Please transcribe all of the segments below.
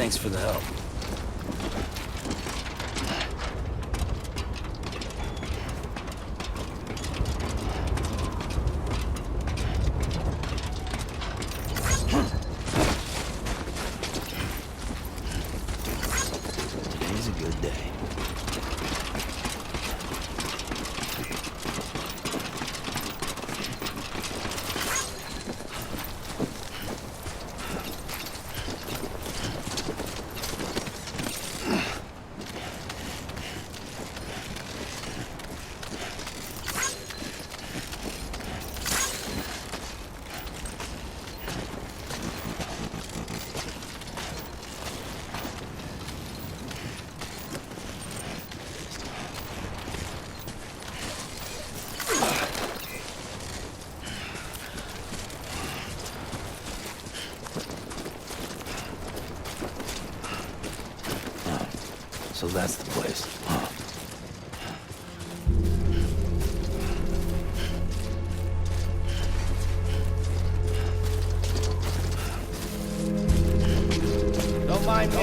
Thanks for the help. Today's a good day. So that's the place. Huh. Don't mind me.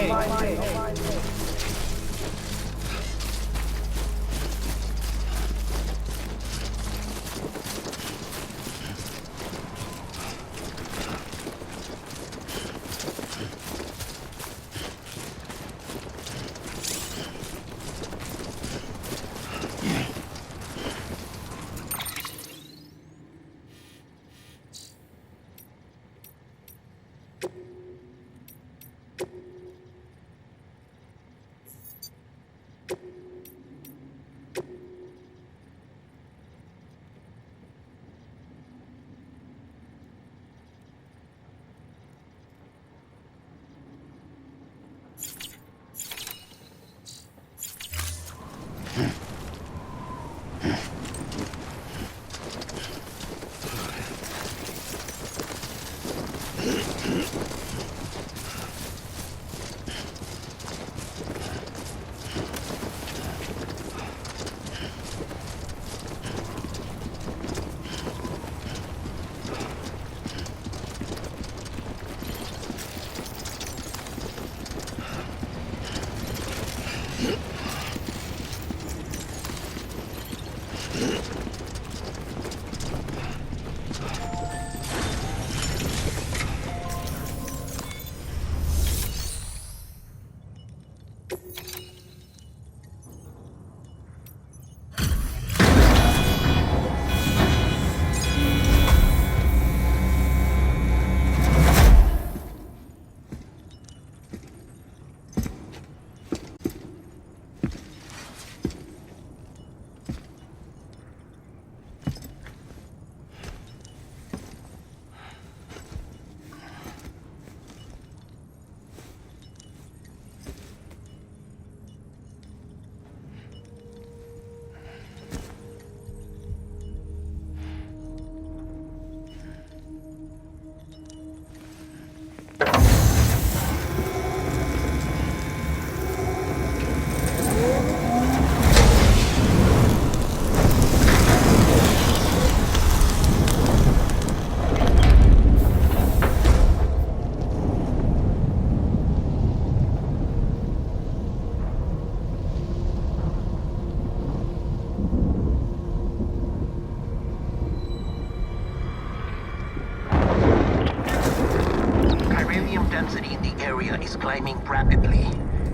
Density in the area is climbing rapidly.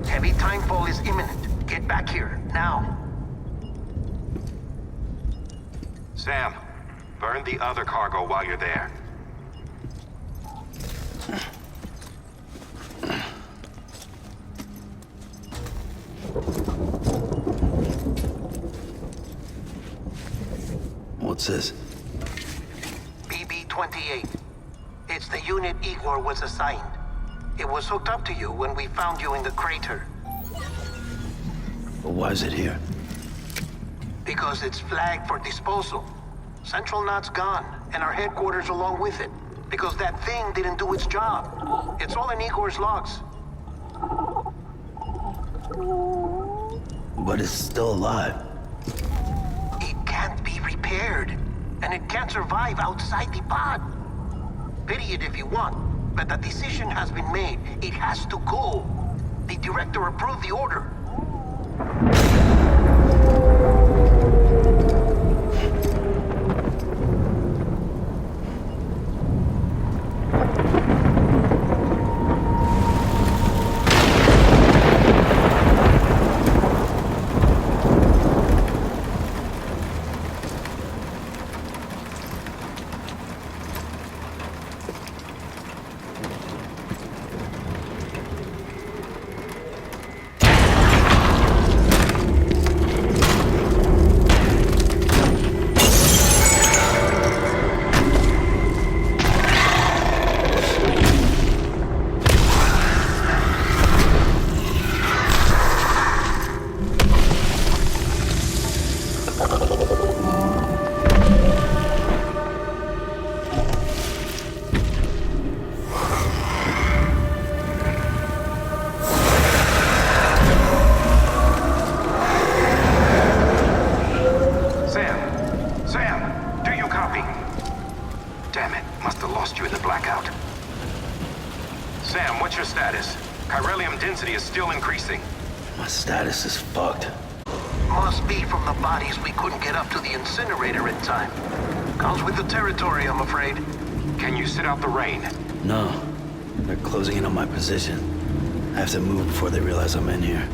Heavy timefall is imminent. Get back here, now. Sam, burn the other cargo while you're there. What's this? BB-28. It's the unit Igor was assigned. It was hooked up to you when we found you in the crater. But why is it here? Because it's flagged for disposal. Central Knot's gone, and our headquarters along with it. Because that thing didn't do its job. It's all in Igor's logs. But it's still alive. It can't be repaired. And it can't survive outside the pod. Pity it if you want. But the decision has been made. It has to go. The director approved the order. My status is fucked. Must be from the bodies we couldn't get up to the incinerator in time. Comes with the territory, I'm afraid. Can you sit out the rain? No. They're closing in on my position. I have to move before they realize I'm in here.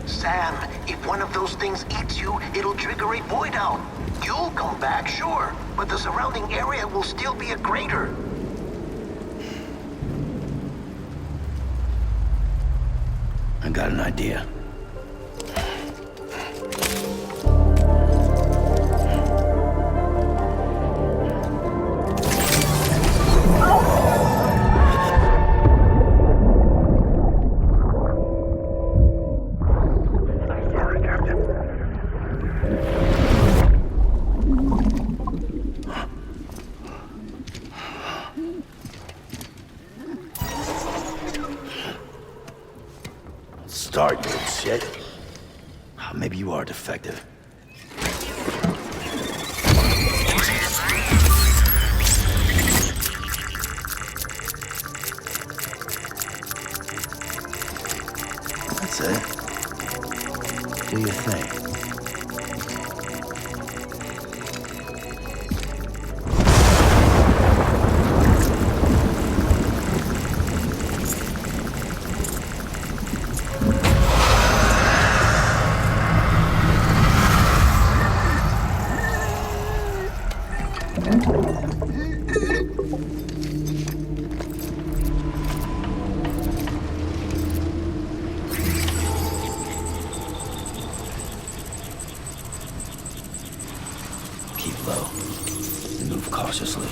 Sam, if one of those things eats you, it'll trigger a void out. You'll come back, sure, but the surrounding area will still be a crater. I got an idea. Start, you shit. Maybe you are defective. That's it. Do your thing. Keep low and move cautiously.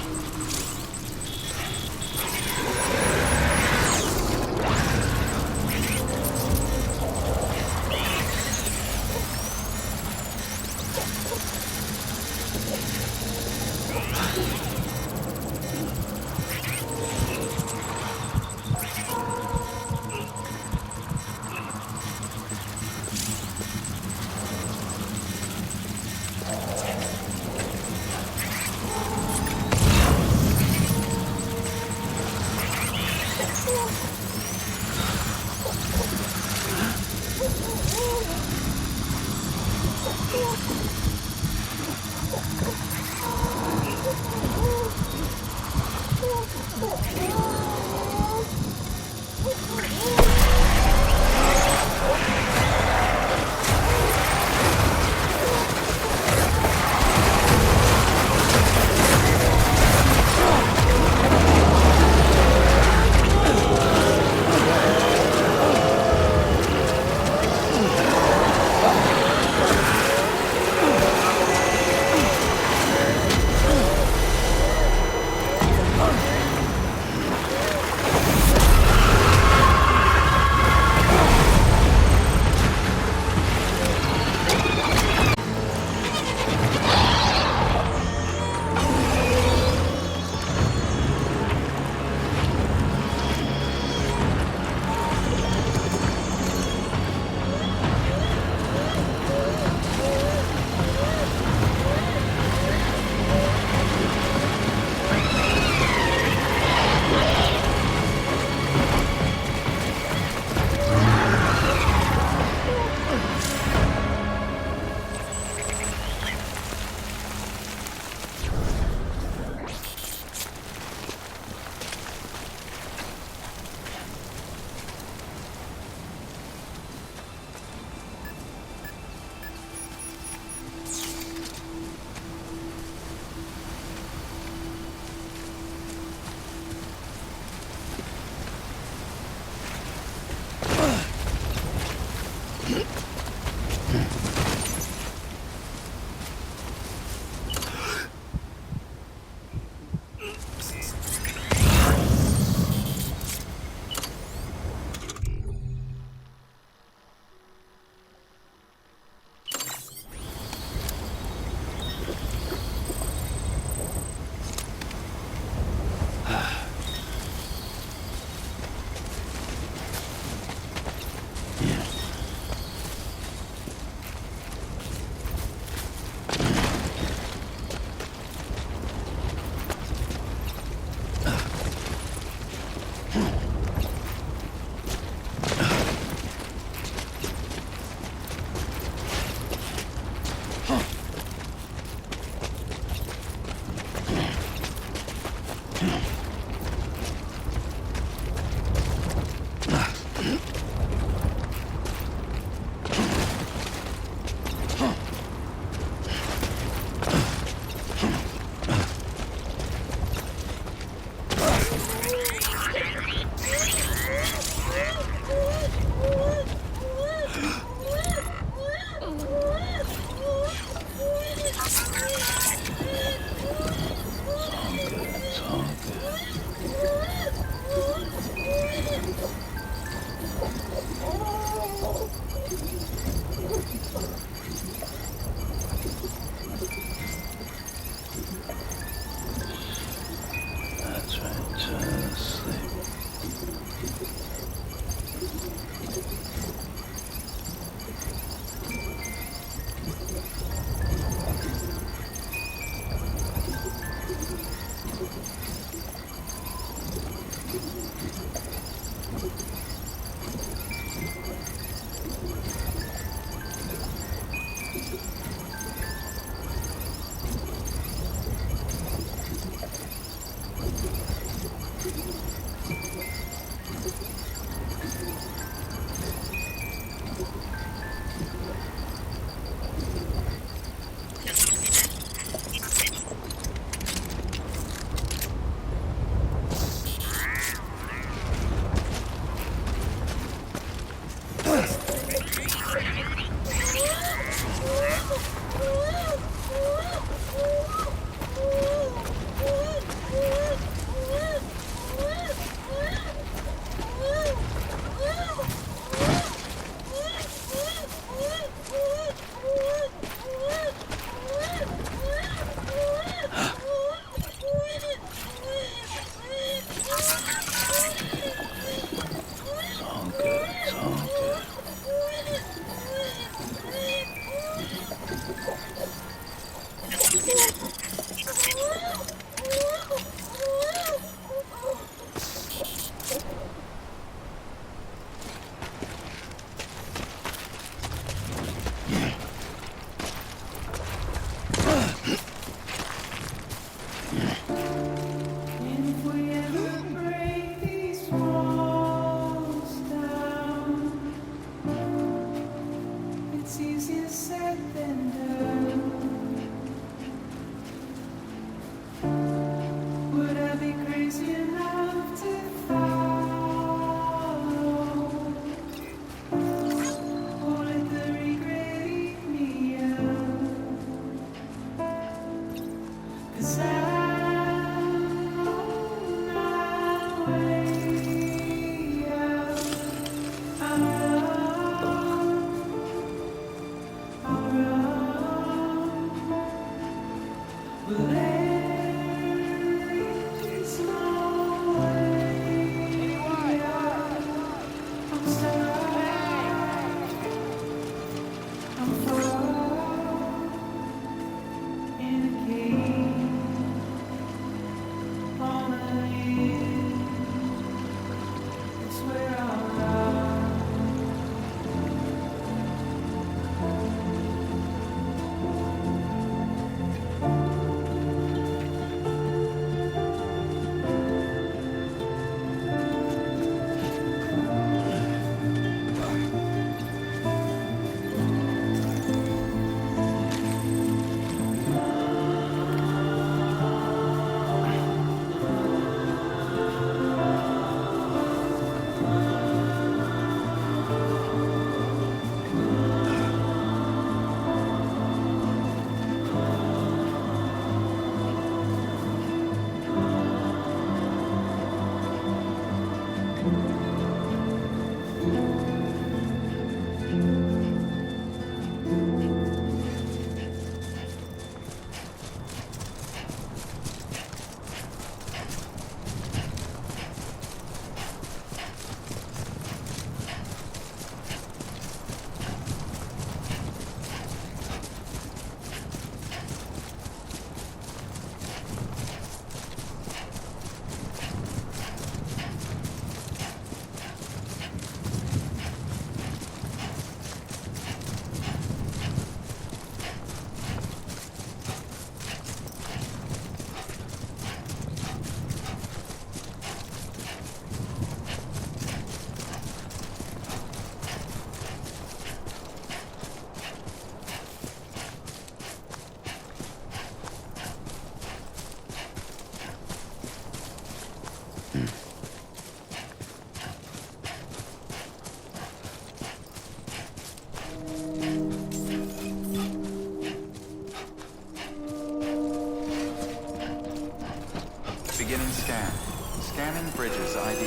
Being scanned. Scanning Bridges ID.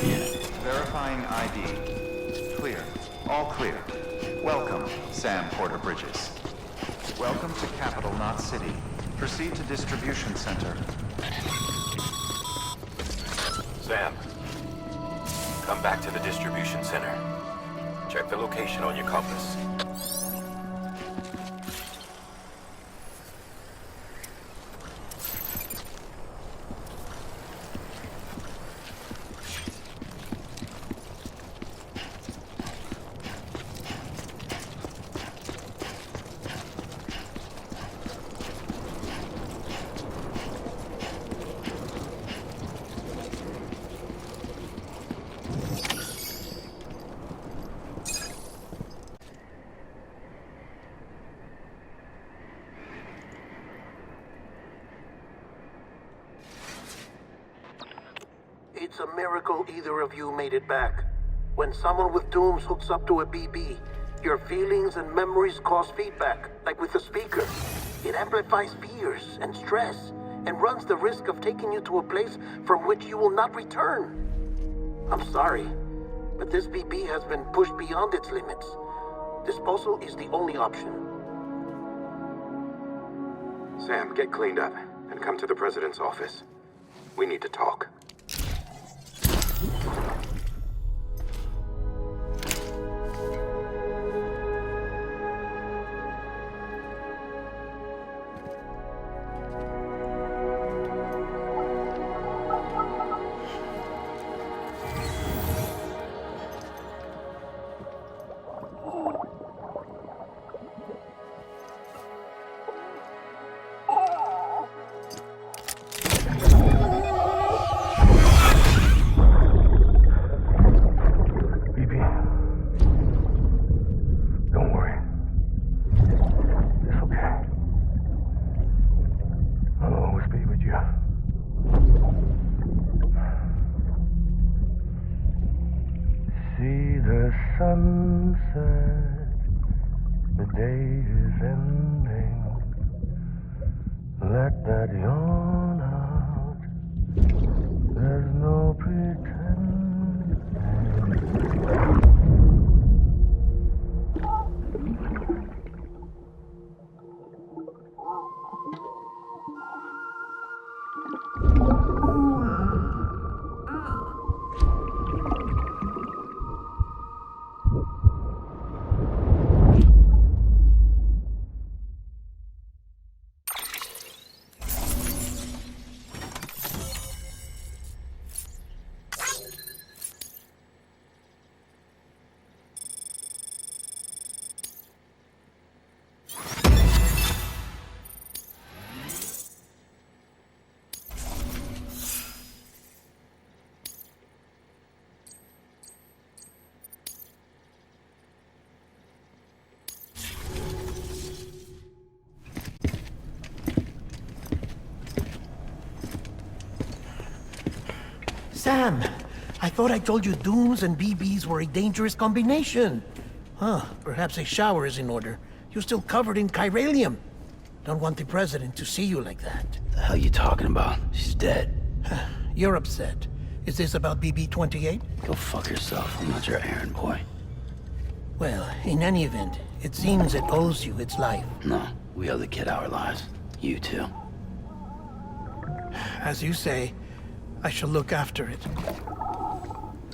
Verifying ID. Clear. All clear. Welcome, Sam Porter Bridges. Welcome to Capital Knot City. Proceed to Distribution Center. Sam, come back to the distribution center. Check the location on your compass. It's a miracle either of you made it back. When someone with dooms hooks up to a BB, your feelings and memories cause feedback, like with the speaker. It amplifies fears and stress, and runs the risk of taking you to a place from which you will not return. I'm sorry, but this BB has been pushed beyond its limits. Disposal is the only option. Sam, get cleaned up and come to the president's office. We need to talk. Sunset, the day is ending. Let that yawn out. There's no pretending. Sam, I thought I told you dooms and BBs were a dangerous combination. Huh, perhaps a shower is in order. You're still covered in chiralium. Don't want the president to see you like that. The hell you talking about? She's dead. You're upset. Is this about BB-28? Go fuck yourself. I'm not your errand boy. Well, in any event, it seems it owes you its life. No, we owe the kid our lives. You too. As you say, I shall look after it.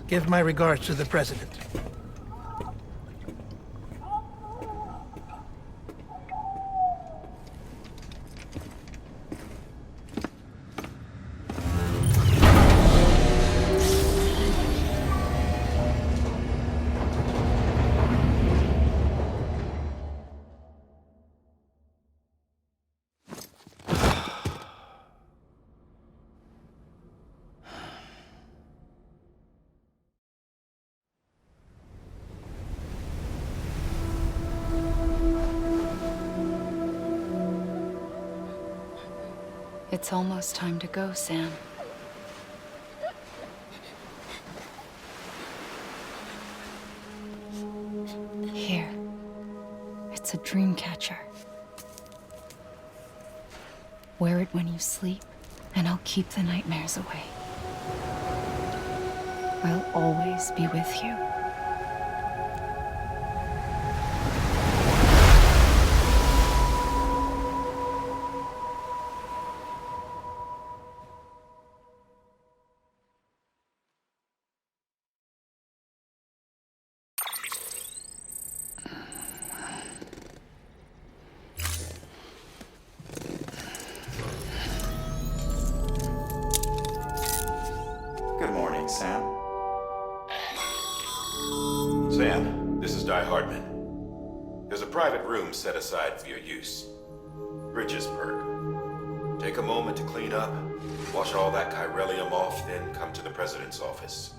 Give my regards to the president. It's almost time to go, Sam. Here. It's a dream catcher. Wear it when you sleep, and I'll keep the nightmares away. I'll always be with you. Good morning, Sam. Sam, this is Di Hardman. There's a private room set aside for your use. Bridges perk. Take a moment to clean up, wash all that chiralium off, then come to the President's office.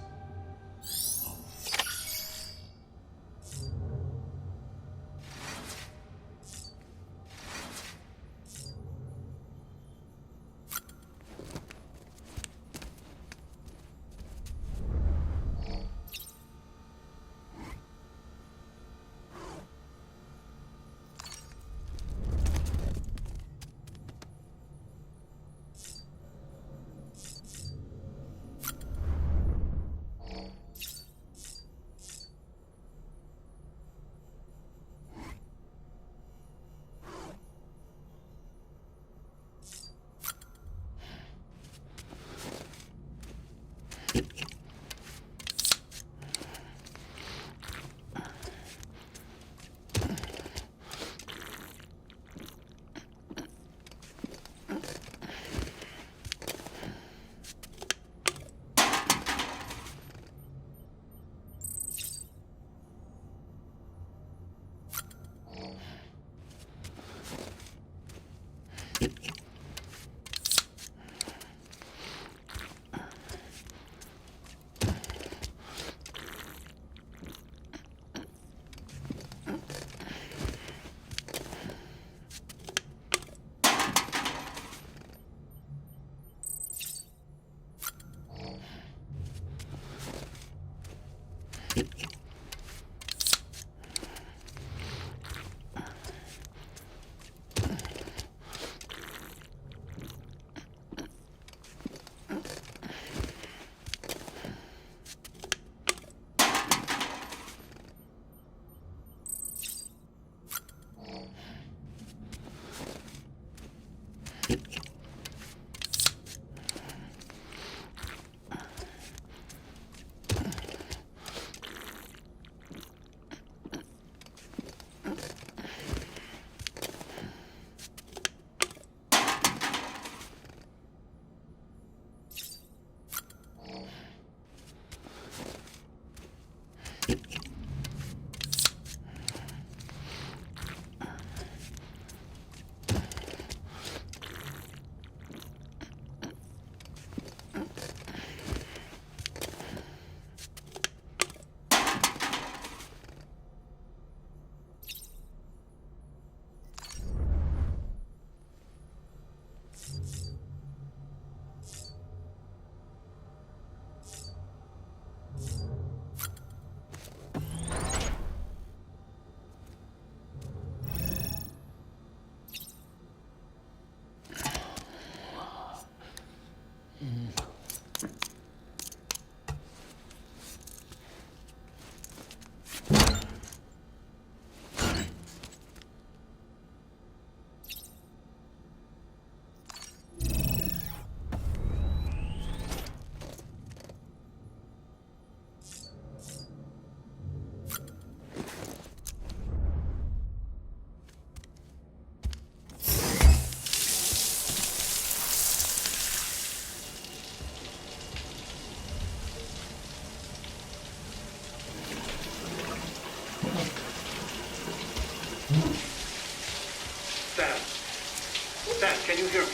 Sam, can you hear me?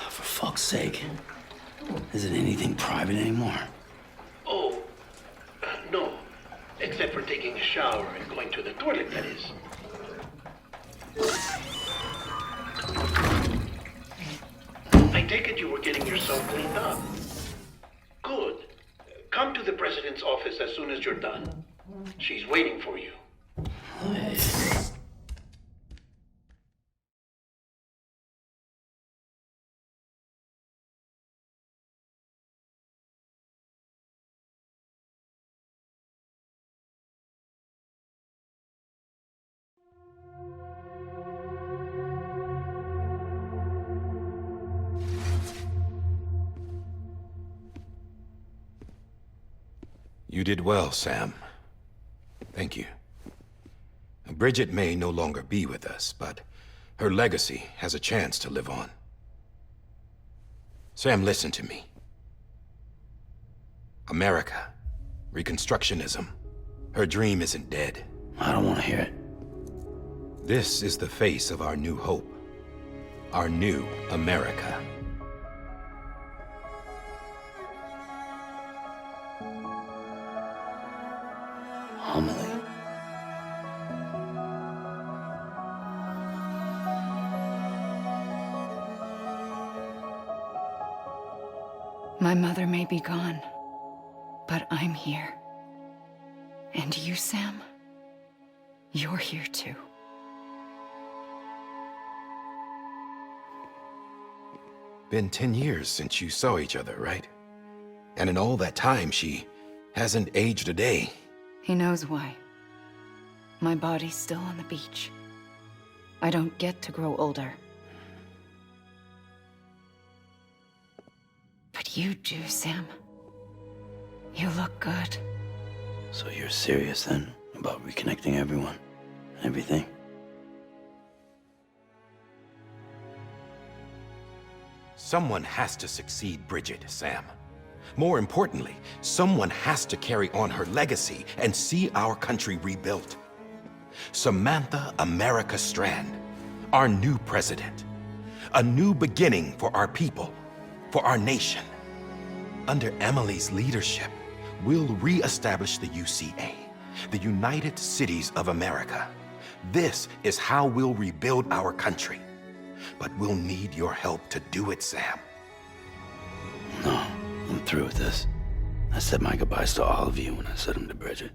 For fuck's sake. Isn't anything private anymore? Oh, no. Except for taking a shower and going to the toilet, that is. I take it you were getting yourself cleaned up. Good. Come to the president's office as soon as you're done. She's waiting for you. You did well, Sam. Thank you. Bridget may no longer be with us, but her legacy has a chance to live on. Sam, listen to me. America, Reconstructionism, her dream isn't dead. I don't want to hear it. This is the face of our new hope. Our new America. Homily. My mother may be gone, but I'm here. And you, Sam, you're here too. Been 10 years since you saw each other, right? And in all that time, she hasn't aged a day. He knows why. My body's still on the beach. I don't get to grow older. But you do, Sam. You look good. So you're serious then about reconnecting everyone? Everything? Someone has to succeed Bridget, Sam. More importantly, someone has to carry on her legacy and see our country rebuilt. Samantha America Strand, our new president. A new beginning for our people, for our nation. Under Emily's leadership, we'll re-establish the UCA, the United Cities of America. This is how we'll rebuild our country. But we'll need your help to do it, Sam. No, I'm through with this. I said my goodbyes to all of you when I said them to Bridget.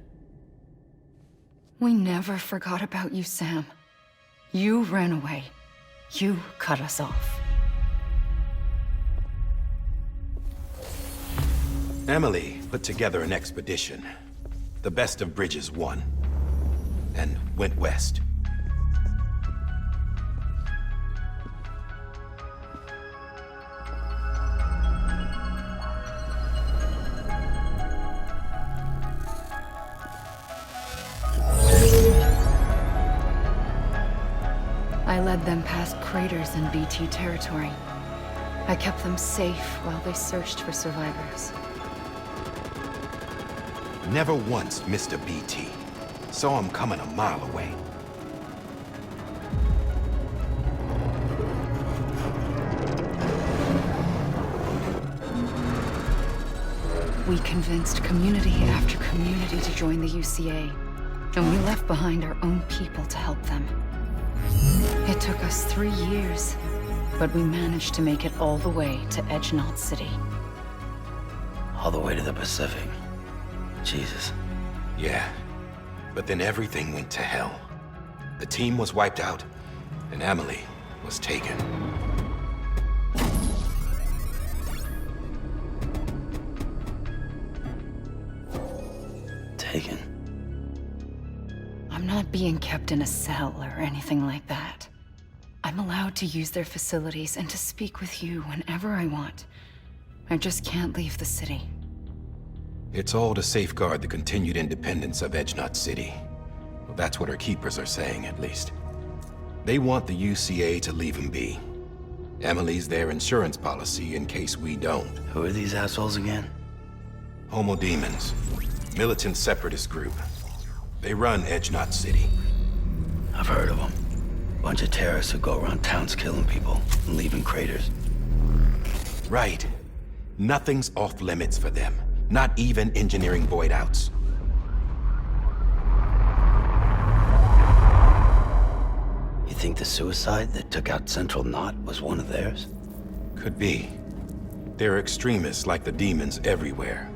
We never forgot about you, Sam. You ran away. You cut us off. Emily put together an expedition. The best of Bridges won. And went west. I led them past craters in BT territory. I kept them safe while they searched for survivors. Never once missed a BT. Saw him coming a mile away. We convinced community after community to join the UCA, and we left behind our own people to help them. It took us 3 years, but we managed to make it all the way to Edgenault City. All the way to the Pacific. Jesus. Yeah, but then everything went to hell. The team was wiped out, and Emily was taken. Taken? I'm not being kept in a cell or anything like that. I'm allowed to use their facilities and to speak with you whenever I want. I just can't leave the city. It's all to safeguard the continued independence of Edgenault City. Well, that's what our keepers are saying, at least. They want the UCA to leave him be. Emily's their insurance policy in case we don't. Who are these assholes again? Homo Demons. Militant separatist group. They run Edgenault City. I've heard of them. Bunch of terrorists who go around towns killing people and leaving craters. Right. Nothing's off limits for them. Not even engineering void outs. You think the suicide that took out Central Knot was one of theirs? Could be. There are extremists like the demons everywhere,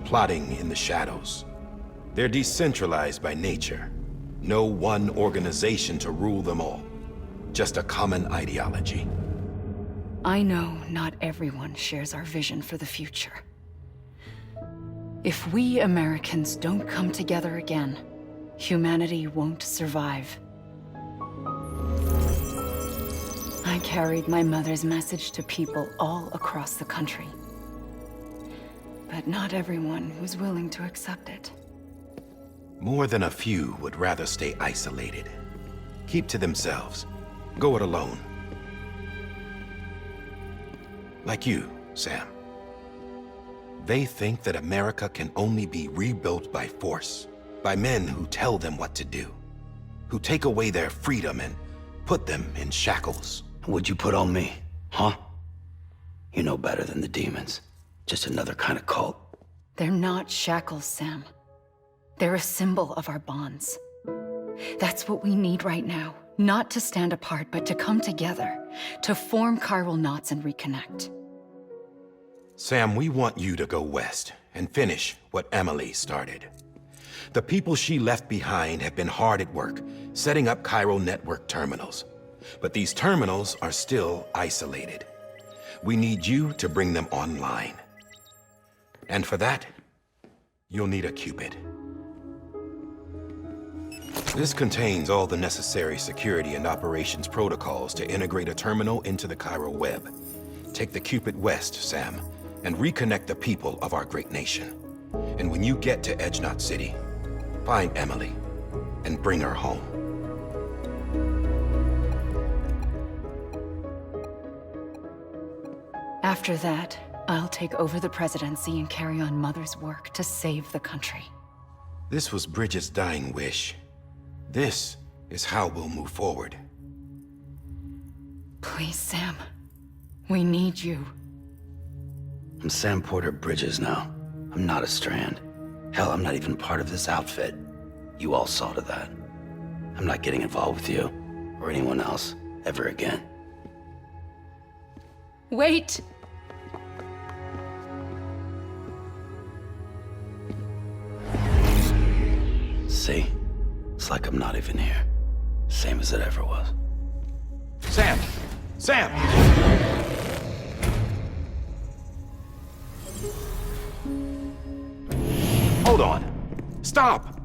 plotting in the shadows. They're decentralized by nature. No one organization to rule them all. Just a common ideology. I know not everyone shares our vision for the future. If we Americans don't come together again, humanity won't survive. I carried my mother's message to people all across the country. But not everyone was willing to accept it. More than a few would rather stay isolated. Keep to themselves. Go it alone. Like you, Sam. They think that America can only be rebuilt by force, by men who tell them what to do, who take away their freedom and put them in shackles. What'd you put on me, huh? You know better than the demons. Just another kind of cult. They're not shackles, Sam. They're a symbol of our bonds. That's what we need right now. Not to stand apart, but to come together, to form chiral knots and reconnect. Sam, we want you to go west and finish what Emily started. The people she left behind have been hard at work, setting up chiral network terminals. But these terminals are still isolated. We need you to bring them online. And for that, you'll need a Cupid. This contains all the necessary security and operations protocols to integrate a terminal into the chiral web. Take the Cupid west, Sam, and reconnect the people of our great nation. And when you get to Edge Knot City, find Emily and bring her home. After that, I'll take over the presidency and carry on Mother's work to save the country. This was Bridget's dying wish. This is how we'll move forward. Please, Sam. We need you. I'm Sam Porter Bridges now. I'm not a Strand. Hell, I'm not even part of this outfit. You all saw to that. I'm not getting involved with you, or anyone else, ever again. Wait! See? It's like I'm not even here. Same as it ever was. Sam! Sam! Hold on. Stop!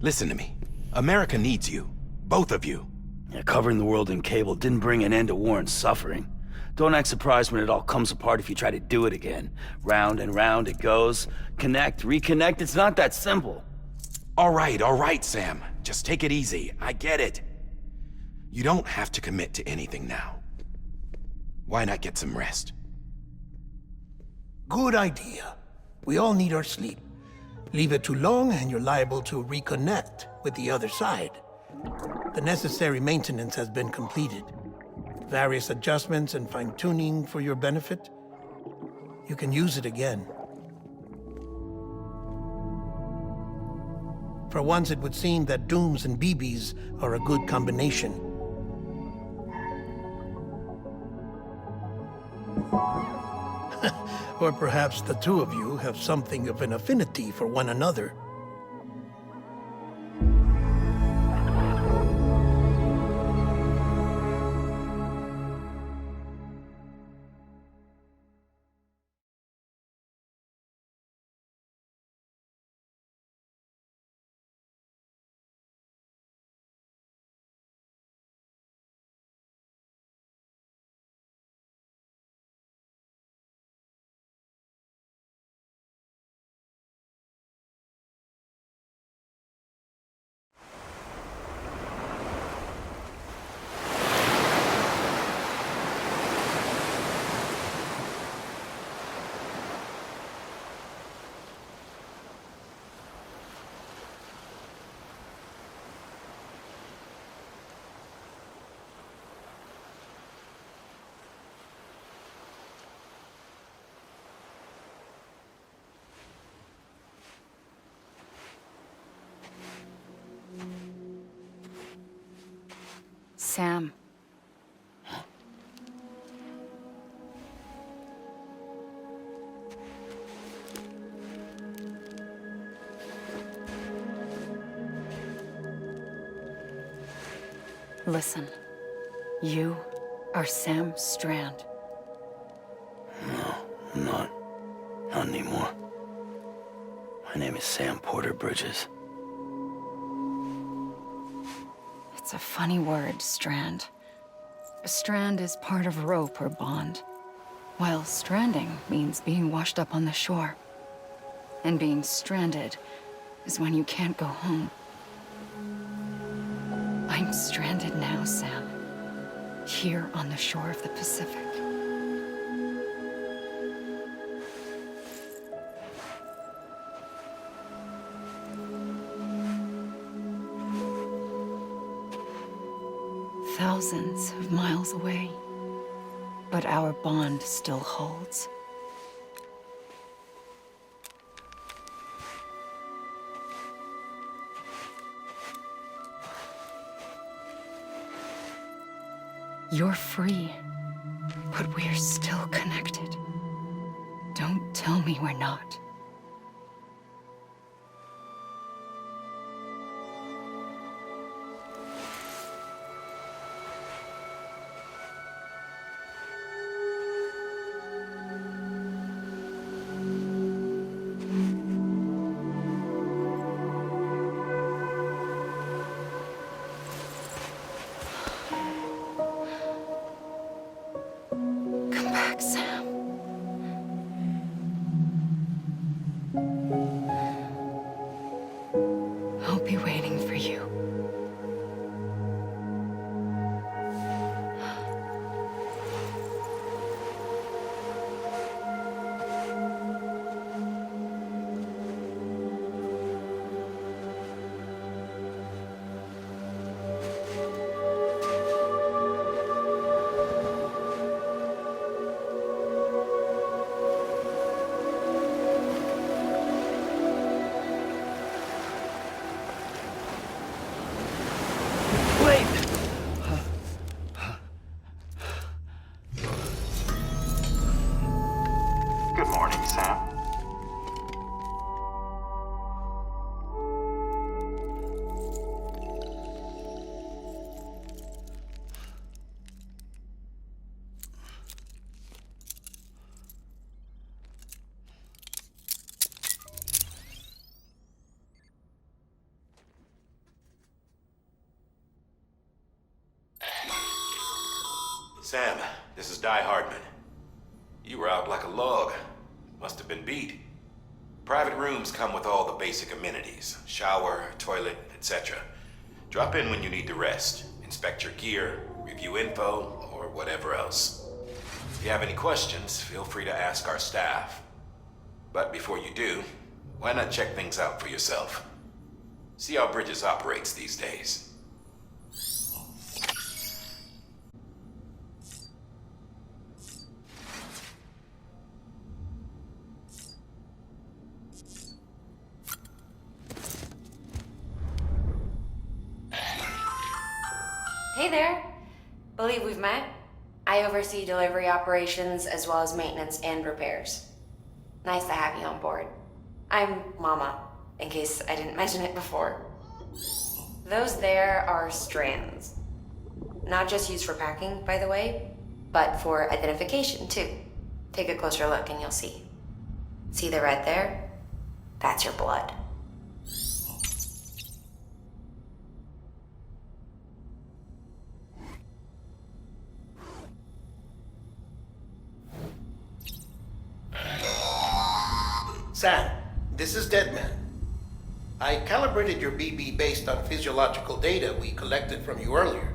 Listen to me. America needs you. Both of you. Yeah, covering the world in cable didn't bring an end to war and suffering. Don't act surprised when it all comes apart if you try to do it again. Round and round it goes. Connect, reconnect, it's not that simple. All right, Sam. Just take it easy. I get it. You don't have to commit to anything now. Why not get some rest? Good idea. We all need our sleep. Leave it too long and you're liable to reconnect with the other side. The necessary maintenance has been completed. Various adjustments and fine-tuning for your benefit. You can use it again. For once, it would seem that Dooms and BBs are a good combination. Or perhaps the two of you have something of an affinity for one another. Sam. Listen. You are Sam Strand. No, I'm not. Not anymore. My name is Sam Porter Bridges. It's a funny word, strand. A strand is part of rope or bond. While stranding means being washed up on the shore. And being stranded is when you can't go home. I'm stranded now, Sam. Here on the shore of the Pacific. Thousands of miles away. But our bond still holds. You're free, but we're still connected. Don't tell me we're not. Come back, Sam. I'll be waiting for you. Good morning, Sam. Sam, this is Die Hardman. You were out like a log. Must have been beat. Private rooms come with all the basic amenities. Shower, toilet, etc. Drop in when you need to rest. Inspect your gear, review info, or whatever else. If you have any questions, feel free to ask our staff. But before you do, why not check things out for yourself? See how Bridges operates these days. Hey there. Believe we've met. I oversee delivery operations as well as maintenance and repairs. Nice to have you on board. I'm Mama, in case I didn't mention it before. Those there are strands. Not just used for packing, by the way, but for identification too. Take a closer look and you'll see. See the red there? That's your blood. Sam, this is Deadman. I calibrated your BB based on physiological data we collected from you earlier.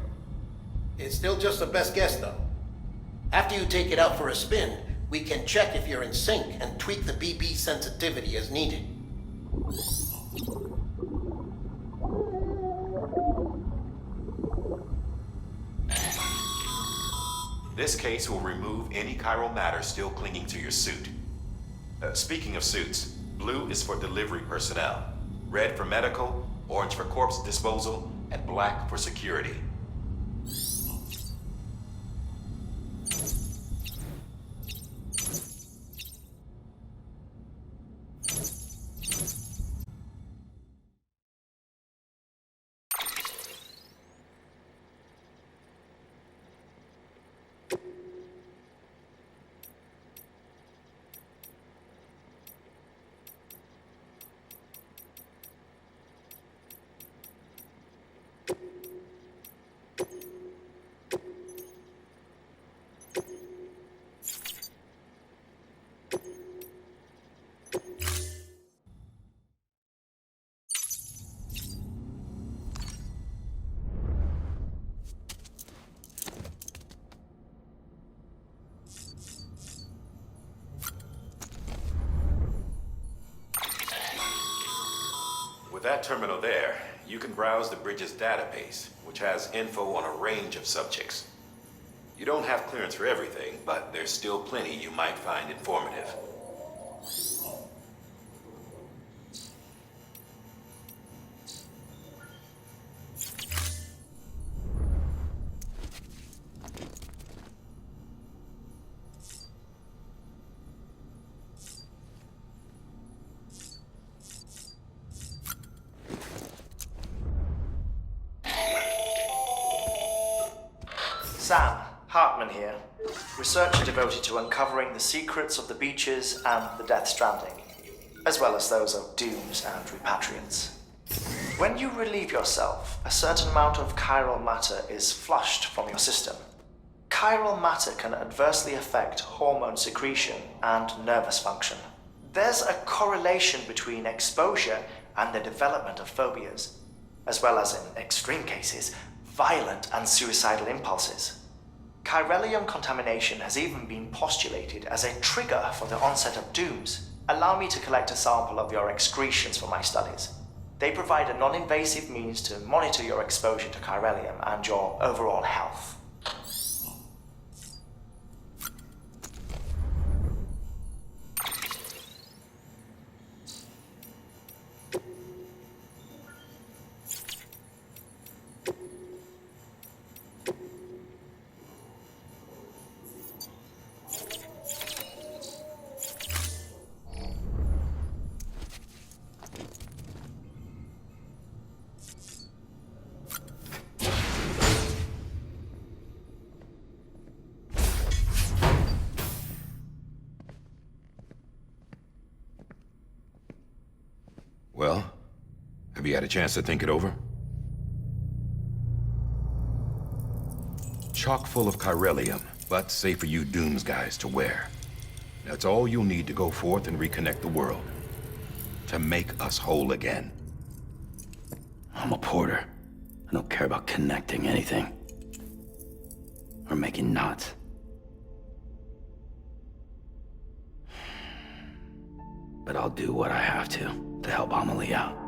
It's still just a best guess, though. After you take it out for a spin, we can check if you're in sync and tweak the BB sensitivity as needed. This case will remove any chiral matter still clinging to your suit. Speaking of suits, blue is for delivery personnel, red for medical, orange for corpse disposal, and black for security. With that terminal there, you can browse the bridge's database, which has info on a range of subjects. You don't have clearance for everything, but there's still plenty you might find informative. Sam, Hartman here, researcher devoted to uncovering the secrets of the beaches and the Death Stranding, as well as those of dooms and repatriants. When you relieve yourself, a certain amount of chiral matter is flushed from your system. Chiral matter can adversely affect hormone secretion and nervous function. There's a correlation between exposure and the development of phobias, as well as, in extreme cases, violent and suicidal impulses. Chiralium contamination has even been postulated as a trigger for the onset of dooms. Allow me to collect a sample of your excretions for my studies. They provide a non-invasive means to monitor your exposure to chiralium and your overall health. Well, have you had a chance to think it over? Chock full of chiralium, but safe for you Dooms guys to wear. That's all you'll need to go forth and reconnect the world. To make us whole again. I'm a porter. I don't care about connecting anything. Or making knots. But I'll do what I have to help Amelie out.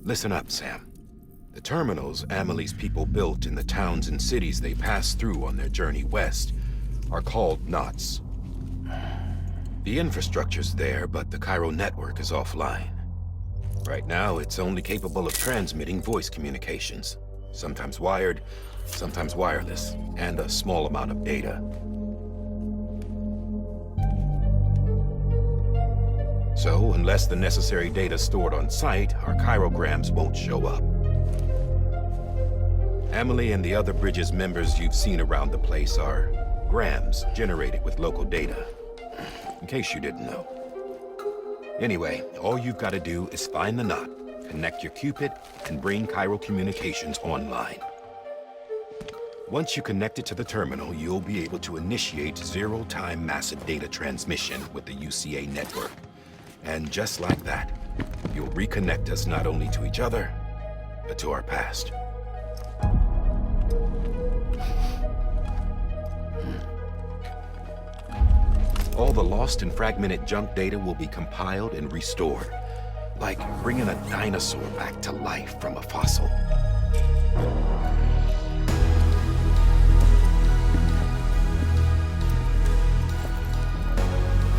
Listen up, Sam. The terminals Amelie's people built in the towns and cities they passed through on their journey west are called knots. The infrastructure's there, but the Cairo network is offline. Right now, it's only capable of transmitting voice communications, sometimes wired, sometimes wireless, and a small amount of data. So, unless the necessary data's stored on site, our chirograms won't show up. Amelie and the other Bridges members you've seen around the place are grams generated with local data, in case you didn't know. Anyway, all you've got to do is find the knot, connect your Cupid, and bring Cairo communications online. Once you connect it to the terminal, you'll be able to initiate zero-time massive data transmission with the UCA network. And just like that, you'll reconnect us not only to each other, but to our past. All the lost and fragmented junk data will be compiled and restored, like bringing a dinosaur back to life from a fossil.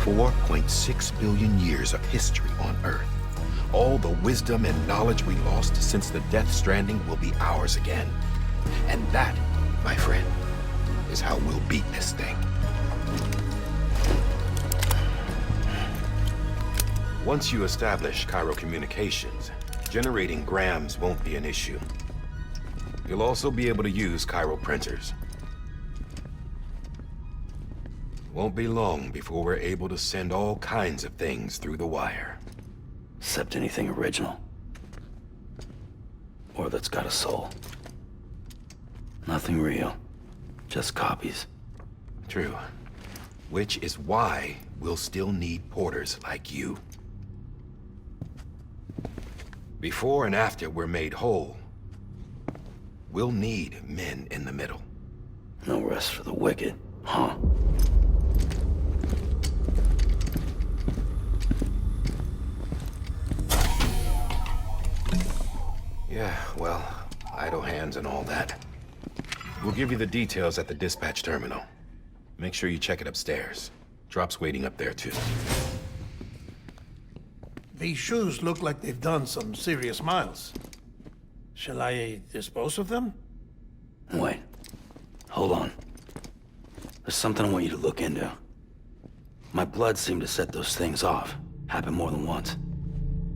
$4.6 billion years of history on Earth. All the wisdom and knowledge we lost since the Death Stranding will be ours again. And that, my friend, is how we'll beat this thing. Once you establish Cairo communications, generating grams won't be an issue. You'll also be able to use Cairo printers. Won't be long before we're able to send all kinds of things through the wire. Except anything original. Or that's got a soul. Nothing real. Just copies. True. Which is why we'll still need porters like you. Before and after we're made whole, we'll need men in the middle. No rest for the wicked, huh? Yeah, well, idle hands and all that. We'll give you the details at the dispatch terminal. Make sure you check it upstairs. Drop's waiting up there, too. These shoes look like they've done some serious miles. Shall I dispose of them? Wait. Hold on. There's something I want you to look into. My blood seemed to set those things off. Happened more than once.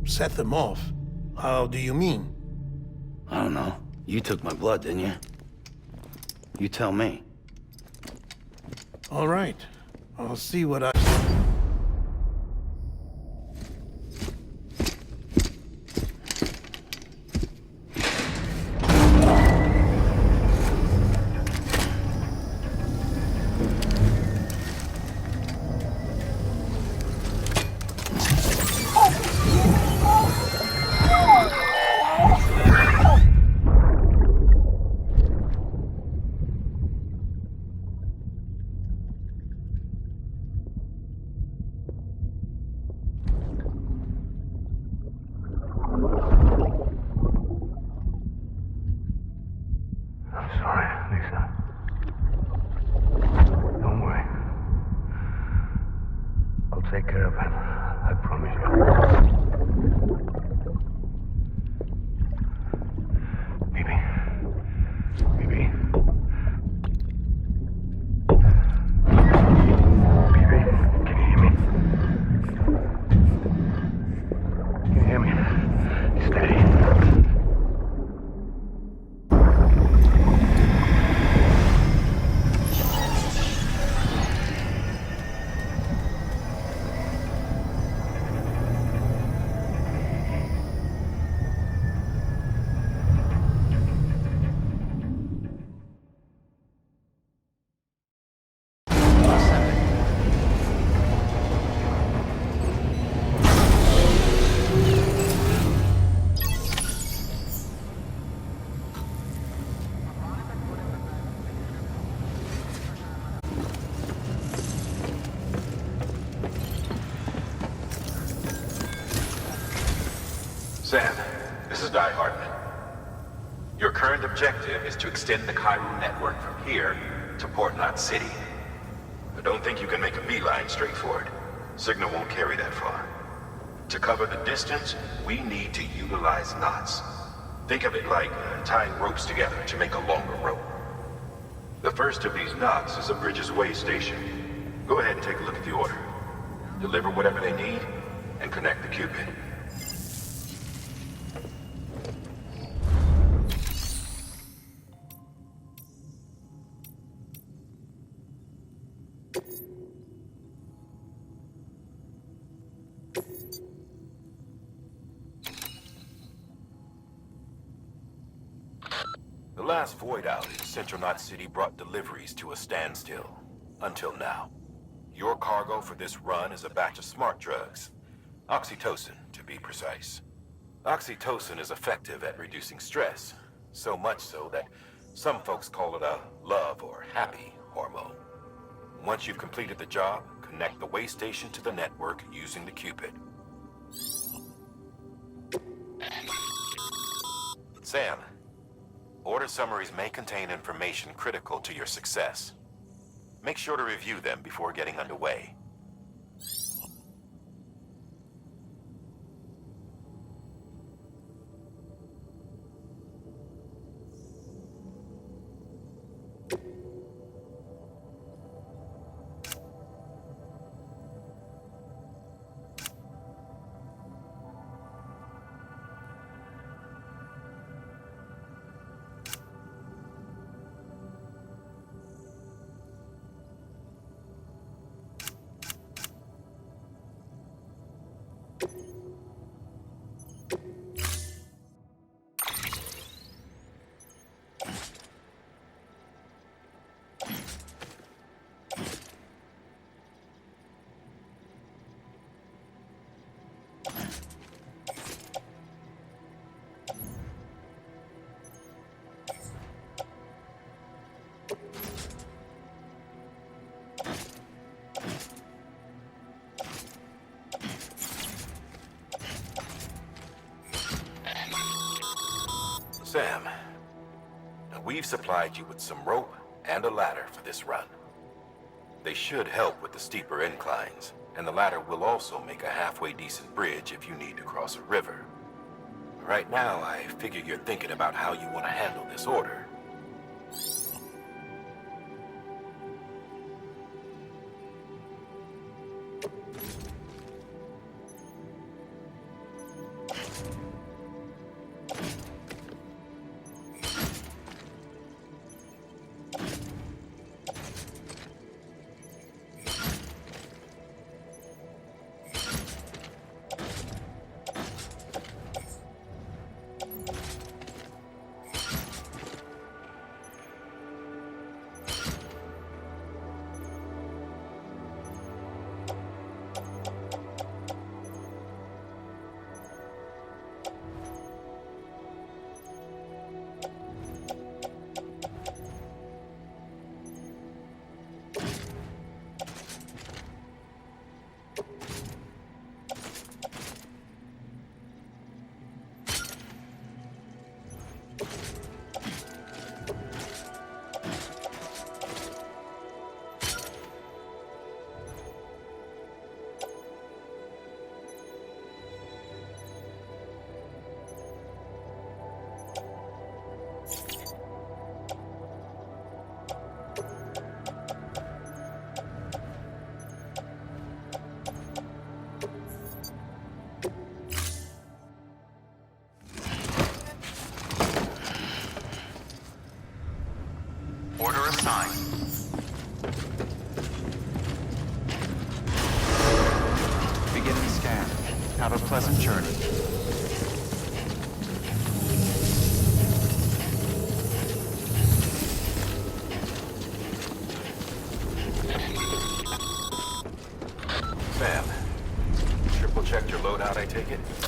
Set them off? How do you mean? I don't know. You took my blood, didn't you? You tell me. All right. I'll see what I... I'm sorry, Lisa. Don't worry. I'll take care of him. I promise you. Baby. Baby. Baby, can you hear me? Can you hear me? Steady. Sam, this is Die Hartman. Your current objective is to extend the Cairo network from here to Port Knot City. I don't think you can make a beeline straight for it. Signal won't carry that far. To cover the distance, we need to utilize knots. Think of it like tying ropes together to make a longer rope. The first of these knots is a Bridges way station. Go ahead and take a look at the order. Deliver whatever they need, and connect the Cupid. The last void out in Central Knot City brought deliveries to a standstill. Until now. Your cargo for this run is a batch of smart drugs. Oxytocin, to be precise. Oxytocin is effective at reducing stress. So much so that some folks call it a love or happy hormone. Once you've completed the job, connect the way station to the network using the Cupid. Sam, order summaries may contain information critical to your success. Make sure to review them before getting underway. Sam, now we've supplied you with some rope and a ladder for this run. They should help with the steeper inclines, and the ladder will also make a halfway decent bridge if you need to cross a river. Right now, I figure you're thinking about how you want to handle this order. Order assigned. Beginning scan. Have a pleasant journey. Sam, triple checked your loadout, I take it?